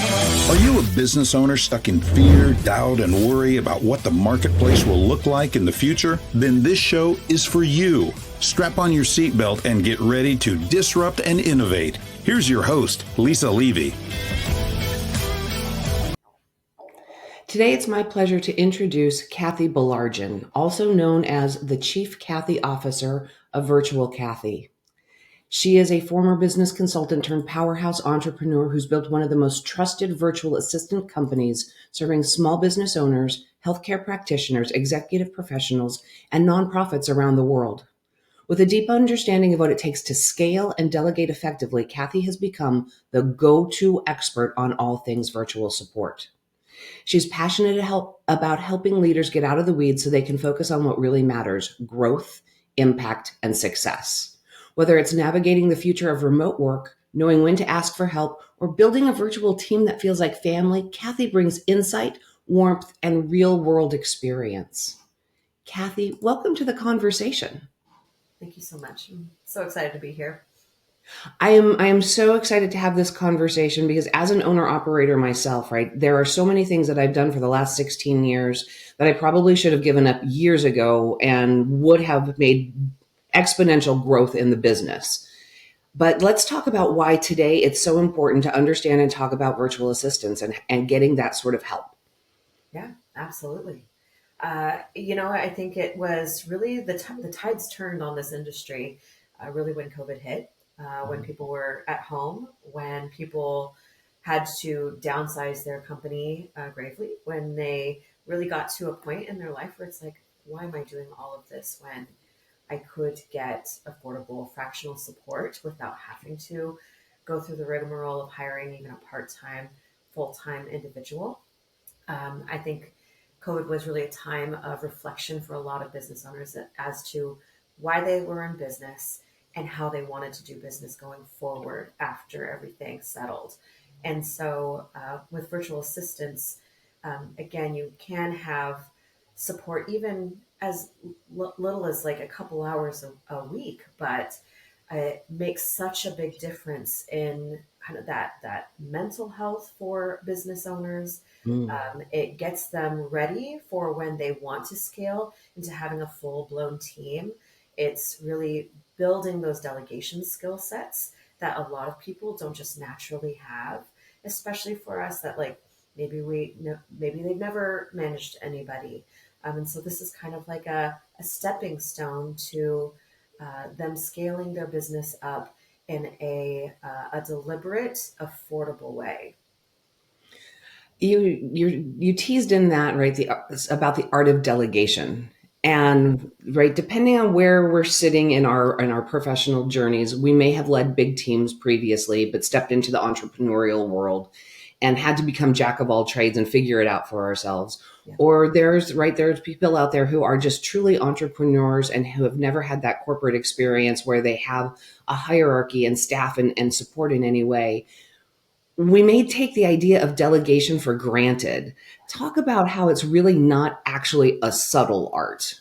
Are you a business owner stuck in fear, doubt, and worry about what the marketplace will look like in the future? Then this show is for you. Strap on your seatbelt and get ready to disrupt and innovate. Here's your host, Lisa Levy. Today, it's my pleasure to introduce Cathy Baillargeon, also known as the Chief Cathy Officer of Virtual Cathy. She is a former business consultant turned powerhouse entrepreneur who's built one of the most trusted virtual assistant companies serving small business owners, healthcare practitioners, executive professionals, and nonprofits around the world. With a deep understanding of what it takes to scale and delegate effectively, Cathy has become the go-to expert on all things virtual support. She's passionate about helping leaders get out of the weeds so they can focus on what really matters: growth, impact, and success. Whether it's navigating the future of remote work, knowing when to ask for help, or building a virtual team that feels like family, Cathy brings insight, warmth, and real-world experience. Cathy, welcome to the conversation. Thank you so much. I'm so excited to be here. I am so excited to have this conversation because as an owner operator myself, right, there are so many things that I've done for the last 16 years that I probably should have given up years ago and would have made exponential growth in the business. But let's talk about why today it's so important to understand and talk about virtual assistants and getting that sort of help. Yeah, absolutely. I think it was really the tides turned on this industry really when COVID hit, when people were at home, when people had to downsize their company gravely, when they really got to a point in their life where it's like, why am I doing all of this when I could get affordable fractional support without having to go through the rigmarole of hiring even a part-time, full-time individual. I think COVID was really a time of reflection for a lot of business owners as to why they were in business and how they wanted to do business going forward after everything settled. And so with virtual assistants, again, you can have support even as little as like a couple hours a week, but it makes such a big difference in kind of that mental health for business owners. It gets them ready for when they want to scale into having a full-blown team. It's really building those delegation skill sets that a lot of people don't just naturally have, especially for us that like maybe they've never managed anybody. And so this is kind of like a stepping stone to them scaling their business up in a deliberate, affordable way. You teased in that, right, about the art of delegation. And right, depending on where we're sitting in our professional journeys, we may have led big teams previously, but stepped into the entrepreneurial world and had to become jack of all trades and figure it out for ourselves. Yeah. Or there's people out there who are just truly entrepreneurs and who have never had that corporate experience where they have a hierarchy and staff and support in any way. We may take the idea of delegation for granted. Talk about how it's really not actually a subtle art.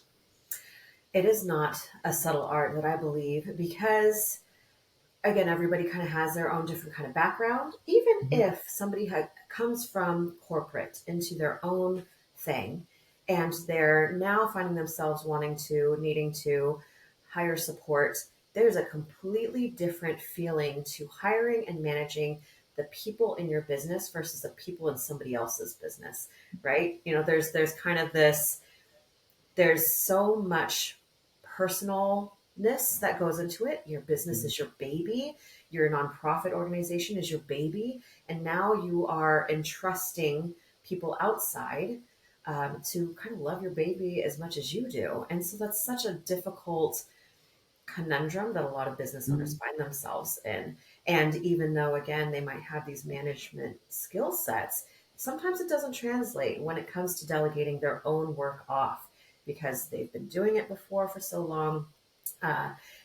It is not a subtle art that I believe because, again, everybody kind of has their own different kind of background. Even if somebody comes from corporate into their own thing and they're now finding themselves needing to hire support, there's a completely different feeling to hiring and managing the people in your business versus the people in somebody else's business, right? There's kind of there's so much personalness that goes into it. Your business is your baby. Your nonprofit organization is your baby. And now you are entrusting people outside to kind of love your baby as much as you do. And so that's such a difficult conundrum that a lot of business owners find themselves in. And even though, again, they might have these management skill sets, sometimes it doesn't translate when it comes to delegating their own work off because they've been doing it before for so long.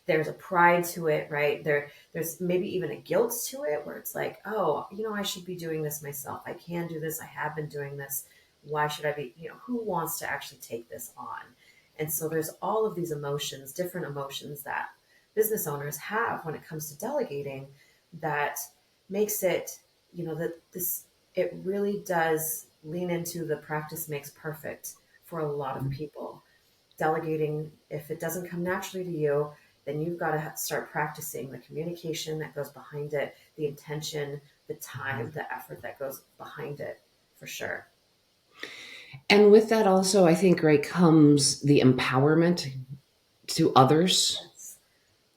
There's a pride to it, right? There's maybe even a guilt to it where it's like, oh, I should be doing this myself. I can do this. I have been doing this. Why should I be, who wants to actually take this on? And so there's all of these emotions, different emotions that business owners have when it comes to delegating that makes it, that this it really does lean into the practice makes perfect for a lot of people. Delegating, if it doesn't come naturally to you, then you've got to start practicing the communication that goes behind it, the intention, the time, the effort that goes behind it, for sure. And with that also, I think, right, comes the empowerment to others. Yes.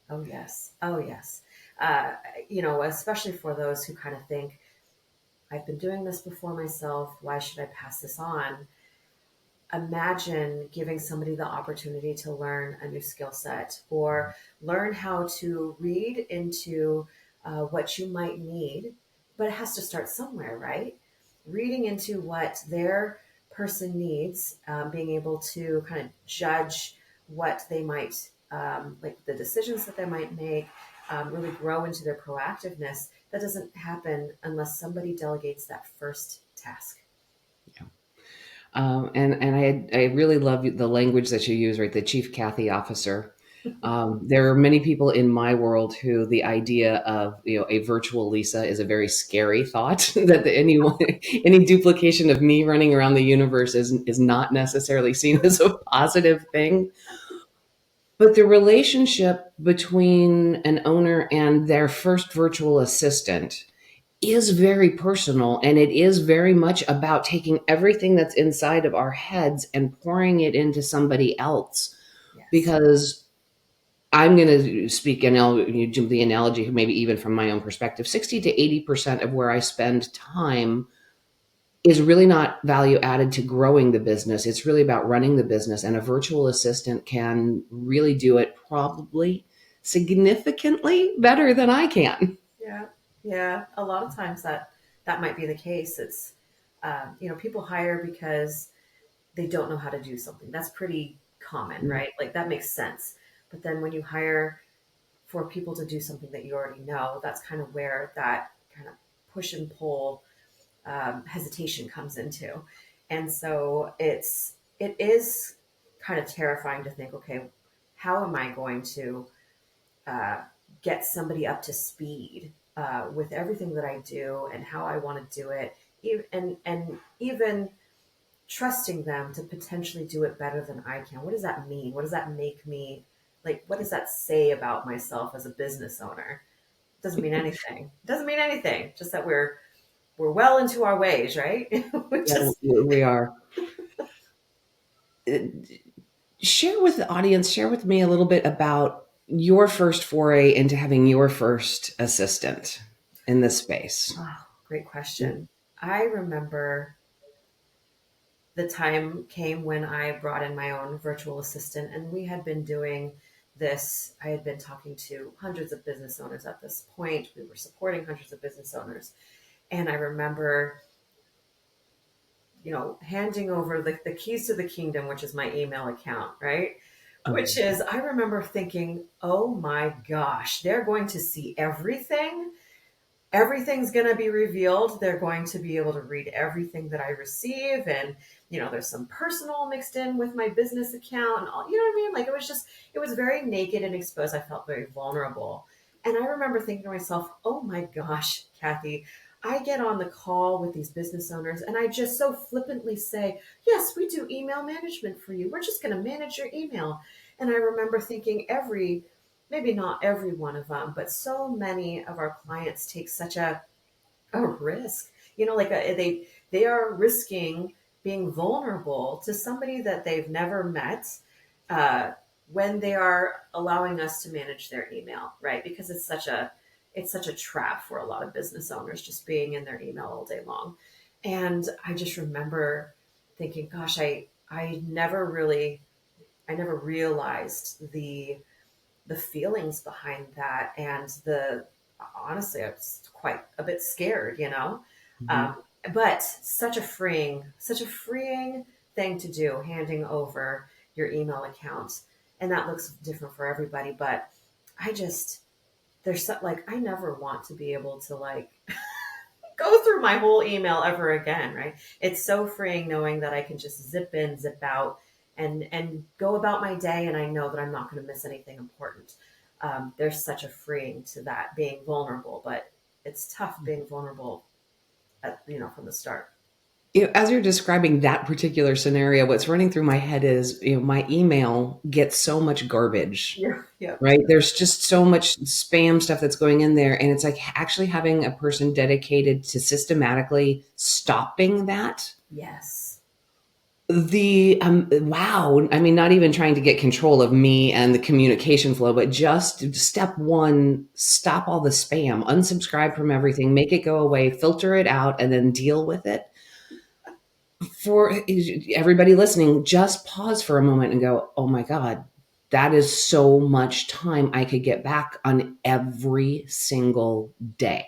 Oh, yes. Oh, yes. Uh, especially for those who kind of think, I've been doing this before myself. Why should I pass this on? Imagine giving somebody the opportunity to learn a new skill set or learn how to read into what you might need, but it has to start somewhere, right? Reading into what their person needs, being able to kind of judge what they might, like the decisions that they might make, really grow into their proactiveness. That doesn't happen unless somebody delegates that first task. And I really love the language that you use, right? The Chief Cathy Officer. There are many people in my world who the idea of a virtual Lisa is a very scary thought. That any duplication of me running around the universe is not necessarily seen as a positive thing. But the relationship between an owner and their first virtual assistant is very personal, and it is very much about taking everything that's inside of our heads and pouring it into somebody else. Yes. Because I'm going to speak, and I'll do the analogy, maybe even from my own perspective, 60 to 80% of where I spend time is really not value added to growing the business. It's really about running the business, and a virtual assistant can really do it probably significantly better than I can. Yeah, yeah. A lot of times that might be the case. It's people hire because they don't know how to do something. That's pretty common, right? Like that makes sense. But then when you hire for people to do something that you already know, that's kind of where that kind of push and pull hesitation comes into. And so it is kind of terrifying to think, okay, how am I going to uh, get somebody up to speed with everything that I do and how I want to do it, and even trusting them to potentially do it better than I can. What does that mean? What does that make me like? What does that say about myself as a business owner? It doesn't mean anything. It doesn't mean anything. Just that we're well into our ways, right? Which Yeah, is we are. Share with the audience, share with me a little bit about your first foray into having your first assistant in this space. great question. I remember the time came when I brought in my own virtual assistant, and we had been doing this. I had been talking to hundreds of business owners at this point. We were supporting hundreds of business owners. And I remember, handing over the keys to the kingdom, which is my email account, right? Okay. Which is, I remember thinking, oh my gosh, they're going to see everything. Everything's going to be revealed. They're going to be able to read everything that I receive. And, there's some personal mixed in with my business account and all, you know what I mean? Like it was very naked and exposed. I felt very vulnerable. And I remember thinking to myself, oh my gosh, Cathy, I get on the call with these business owners and I just so flippantly say, yes, we do email management for you. We're just going to manage your email. And I remember thinking maybe not every one of them, but so many of our clients take such a risk. They are risking being vulnerable to somebody that they've never met uh, when they are allowing us to manage their email, right? Because it's such a trap for a lot of business owners just being in their email all day long. And I just remember thinking, gosh, I never realized the feelings behind that, and the honestly I was quite a bit scared, Mhm. um, but such a freeing thing to do, handing over your email account. And that looks different for everybody, but I just I never want to be able to go through my whole email ever again, right? It's so freeing knowing that I can just zip in, zip out, and go about my day, and I know that I'm not going to miss anything important. There's such a freeing to that, being vulnerable, but it's tough being vulnerable from the start. As you're describing that particular scenario, what's running through my head is, my email gets so much garbage, Yeah. Yeah. right? There's just so much spam stuff that's going in there. And it's like actually having a person dedicated to systematically stopping that. Yes. Wow. I mean, not even trying to get control of me and the communication flow, but just step one, stop all the spam, unsubscribe from everything, make it go away, filter it out, and then deal with it. For everybody listening, just pause for a moment and go, oh my God, that is so much time I could get back on every single day.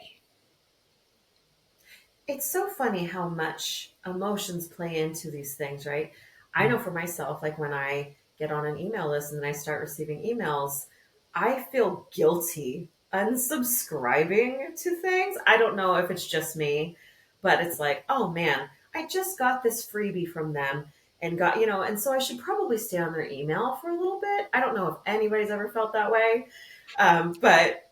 It's so funny how much emotions play into these things, right? I know for myself, like when I get on an email list and then I start receiving emails, I feel guilty unsubscribing to things. I don't know if it's just me, but it's like, oh man, I just got this freebie from them and and so I should probably stay on their email for a little bit. I don't know if anybody's ever felt that way. But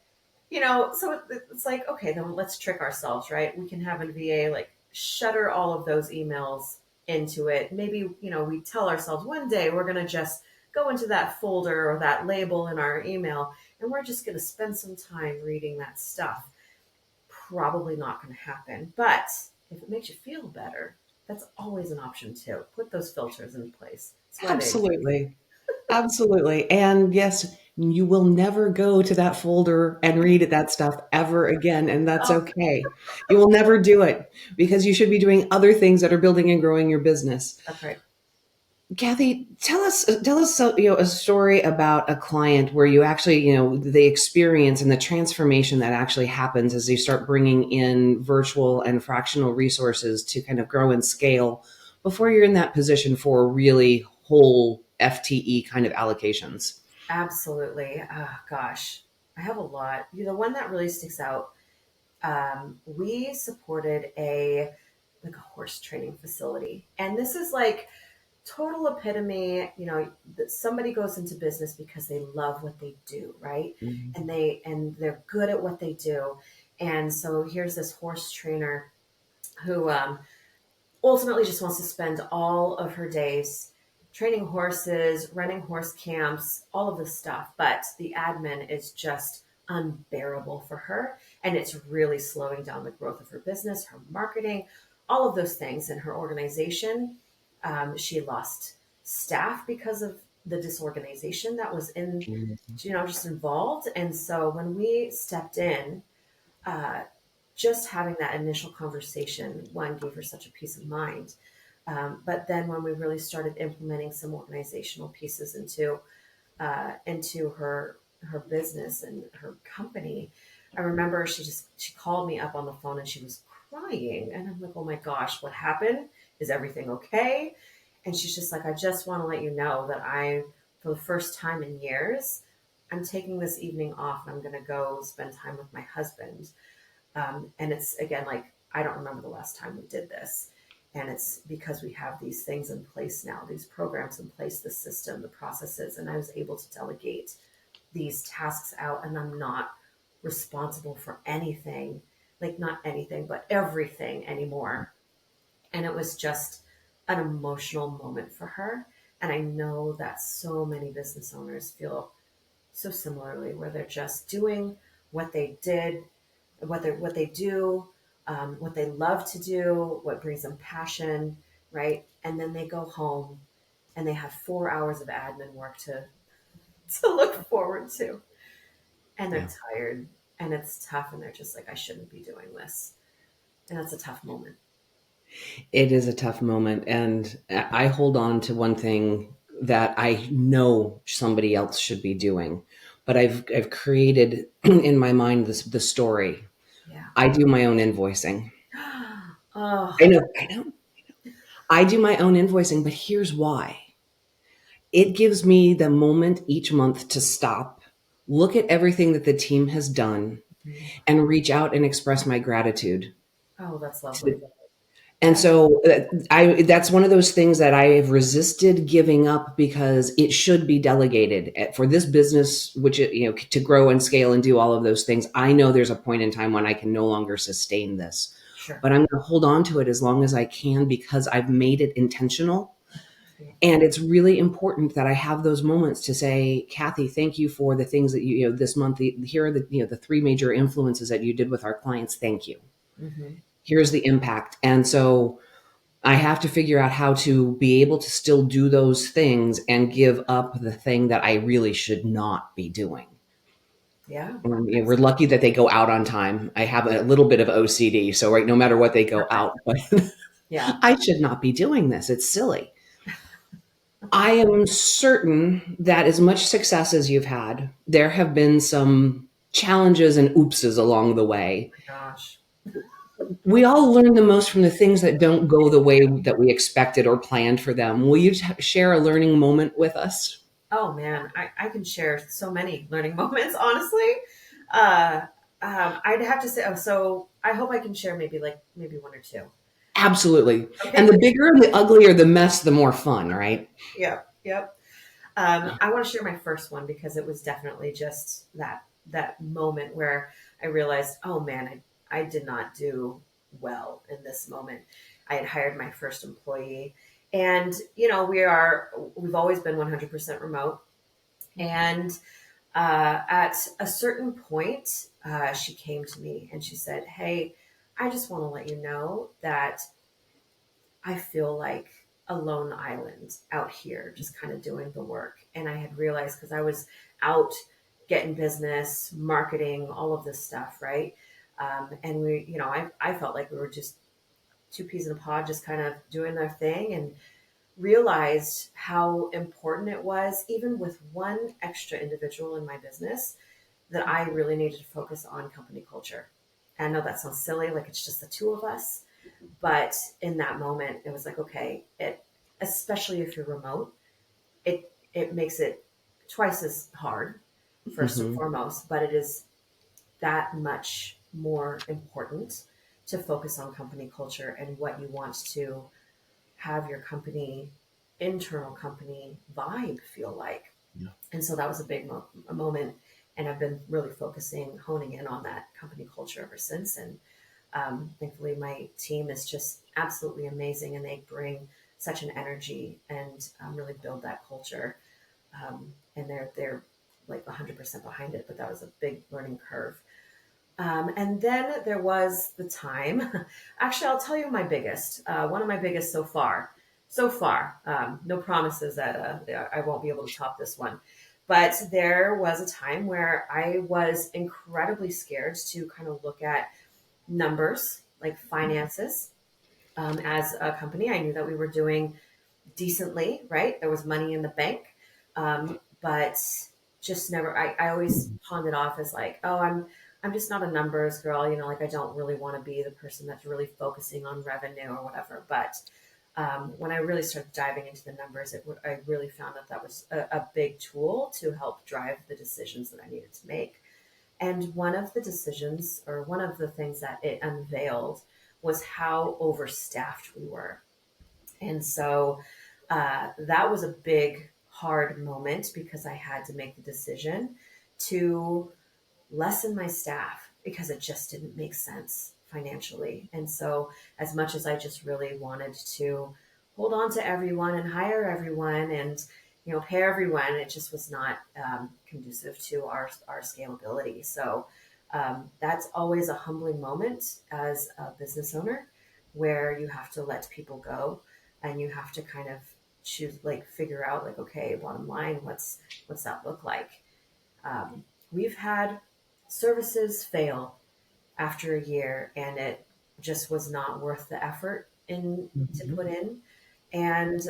so it's like, okay, then let's trick ourselves, right? We can have a VA like shutter all of those emails into it. Maybe, we tell ourselves one day we're going to just go into that folder or that label in our email and we're just going to spend some time reading that stuff. Probably not going to happen. But if it makes you feel better, that's always an option too. Put those filters in place. Absolutely. Absolutely. And yes, you will never go to that folder and read that stuff ever again. And that's Oh, okay. You will never do it because you should be doing other things that are building and growing your business. that's right. Cathy, tell us a story about a client where you actually, the experience and the transformation that actually happens as you start bringing in virtual and fractional resources to kind of grow and scale before you're in that position for really whole FTE kind of allocations. Absolutely. Oh, gosh, I have a lot. The one that really sticks out, we supported a horse training facility, and this is like total epitome. That somebody goes into business because they love what they do, right? Mhm. And they're good at what they do, and so here's this horse trainer who ultimately just wants to spend all of her days training horses, running horse camps, all of this stuff. But the admin is just unbearable for her. And it's really slowing down the growth of her business, her marketing, all of those things in her organization. She lost staff because of the disorganization that was just involved. And so when we stepped in, uh, just having that initial conversation, one, gave her such a peace of mind. But then when we really started implementing some organizational pieces into her business and her company, I remember she called me up on the phone and she was crying, and I'm like, oh my gosh, what happened? Is everything okay? And she's just like, I just want to let you know that for the first time in years, I'm taking this evening off and I'm going to go spend time with my husband. And it's again, like, I don't remember the last time we did this. And it's because we have these things in place now, these programs in place, the system, the processes. And I was able to delegate these tasks out, and I'm not responsible for anything, like not anything, but everything anymore. And it was just an emotional moment for her. And I know that so many business owners feel so similarly, where they're just doing what they did, what they do, what they love to do, what brings them passion, right? And then they go home and they have 4 hours of admin work to look forward to, and they're Yeah. tired and it's tough, and they're just like, I shouldn't be doing this, and that's a tough moment. It is a tough moment. And I hold on to one thing that I know somebody else should be doing, but I've created in my mind the story. Yeah. I do my own invoicing. Oh, I know. I do my own invoicing, but here's why. It gives me the moment each month to stop, look at everything that the team has done, and reach out and express my gratitude. oh, that's lovely. And Yeah. so that's one of those things that I have resisted giving up because it should be delegated for this business, which, to grow and scale and do all of those things. I know there's a point in time when I can no longer sustain this. Sure. but I'm going to hold on to it as long as I can because I've made it intentional. Yeah. And it's really important that I have those moments to say, Cathy, thank you for the things that you know, this month, here are the 3 major influences that you did with our clients. Thank you. Mm-hmm. Here's the impact. And so I have to figure out how to be able to still do those things and give up the thing that I really should not be doing. Yeah. We're lucky that they go out on time. I have a little bit of OCD, so no matter what, they go out. But Yeah. I should not be doing this. It's silly. I am certain that as much success as you've had, there have been some challenges and oopses along the way. Oh my gosh. We all learn the most from the things that don't go the way that we expected or planned for them. Will you share a learning moment with us? Oh man, I can share so many learning moments, honestly. Uh, I'd have to say, so I hope I can share maybe 1 or 2. Absolutely. And Okay. the bigger and the uglier the mess, the more fun, right? Yep. Yep. I want to share my first one because it was definitely just that moment where I realized, oh man, I did not do well in this moment. I had hired my first employee, and we've always been 100% remote. And at a certain point, she came to me and she said, "Hey, I just want to let you know that I feel like a lone island out here, just kind of doing the work." And I had realized because I was out getting business, marketing, all of this stuff, right? And I felt like we were just 2 peas in a pod, just kind of doing their thing, and realized how important it was, even with one extra individual in my business, that I really needed to focus on company culture. And I know that sounds silly, like it's just the 2 of us. But in that moment, it was like, okay, especially if you're remote, it makes it twice as hard, first and Mm-hmm. foremost, but it is that much more important to focus on company culture and what you want to have your company, internal company vibe feel like. Yeah. And so that was a big a moment. And I've been really honing in on that company culture ever since. And thankfully, my team is just absolutely amazing, and they bring such an energy and really build that culture. And they're like 100% behind it. But that was a big learning curve. And then there was the time. Actually, I'll tell you my biggest. One of my biggest so far. So far, no promises that I won't be able to top this one. But there was a time where I was incredibly scared to kind of look at numbers, like finances. As a company, I knew that we were doing decently, right? There was money in the bank, but just never. I always pawned it off as like, oh, I'm just not a numbers girl, like I don't really want to be the person that's really focusing on revenue or whatever. But when I really started diving into the numbers, I really found that was a big tool to help drive the decisions that I needed to make. And one of the decisions, or one of the things that it unveiled, was how overstaffed we were. And so that was a big, hard moment because I had to make the decision to lessen my staff because it just didn't make sense financially. And so, as much as I just really wanted to hold on to everyone and hire everyone and pay everyone, it just was not conducive to our scalability. So that's always a humbling moment as a business owner, where you have to let people go and you have to kind of choose, like figure out, like, okay, bottom line, what's that look like? We've had services fail after a year, and it just was not worth the effort in to Mm-hmm. put in. And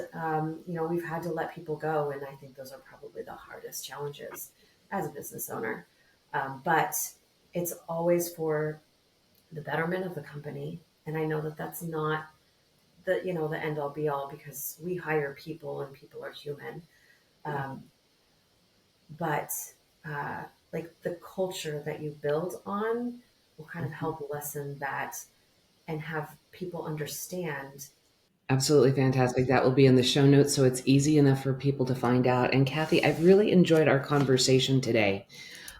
we've had to let people go, and I think those are probably the hardest challenges as a business owner. But it's always for the betterment of the company, and I know that that's not the end all be all, because we hire people and people are human. Um, but like the culture that you build on will kind of help lessen that and have people understand. Absolutely fantastic. That will be in the show notes so it's easy enough for people to find out. And Cathy, I've really enjoyed our conversation today.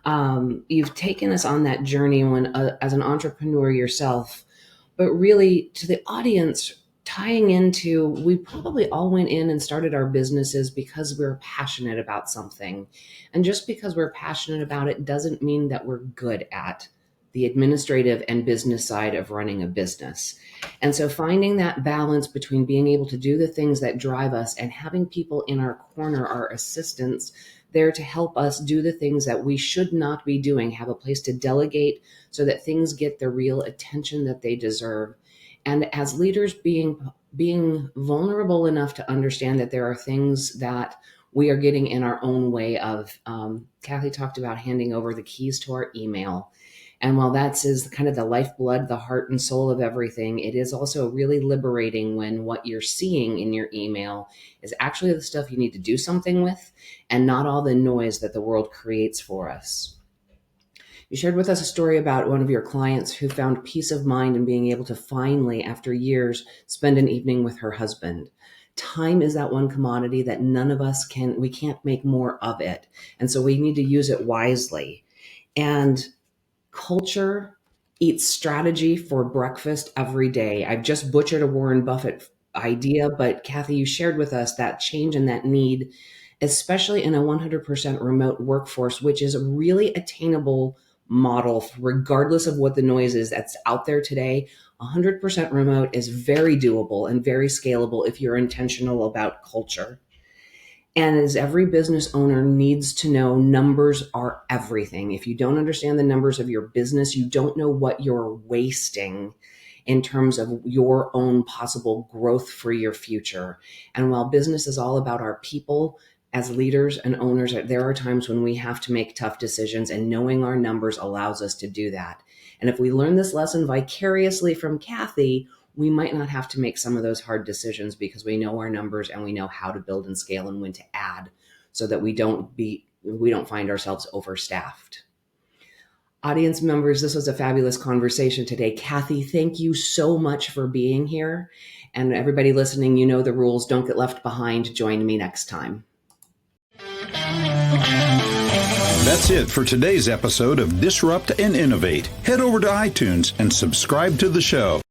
You've taken us on that journey when, as an entrepreneur yourself, but really to the audience, tying into, we probably all went in and started our businesses because we're passionate about something. And just because we're passionate about it doesn't mean that we're good at the administrative and business side of running a business. And so finding that balance between being able to do the things that drive us and having people in our corner, our assistants, there to help us do the things that we should not be doing, have a place to delegate so that things get the real attention that they deserve. And as leaders, being vulnerable enough to understand that there are things that we are getting in our own way of. Cathy talked about handing over the keys to our email. And while that is kind of the lifeblood, the heart and soul of everything, it is also really liberating when what you're seeing in your email is actually the stuff you need to do something with and not all the noise that the world creates for us. You shared with us a story about one of your clients who found peace of mind in being able to finally, after years, spend an evening with her husband. Time is that one commodity that none of us we can't make more of it. And so we need to use it wisely. And culture eats strategy for breakfast every day. I've just butchered a Warren Buffett idea, but Cathy, you shared with us that change and that need, especially in a 100% remote workforce, which is a really attainable model, regardless of what the noise is that's out there today. 100% remote is very doable and very scalable if you're intentional about culture. And as every business owner needs to know, numbers are everything. If you don't understand the numbers of your business, you don't know what you're wasting in terms of your own possible growth for your future. And while business is all about our people, as leaders and owners, there are times when we have to make tough decisions, and knowing our numbers allows us to do that. And if we learn this lesson vicariously from Cathy, we might not have to make some of those hard decisions because we know our numbers and we know how to build and scale and when to add so that we don't find ourselves overstaffed. Audience members, this was a fabulous conversation today. Cathy, thank you so much for being here. And everybody listening, you know the rules. Don't get left behind. Join me next time. That's it for today's episode of Disrupt and Innovate. Head over to iTunes and subscribe to the show.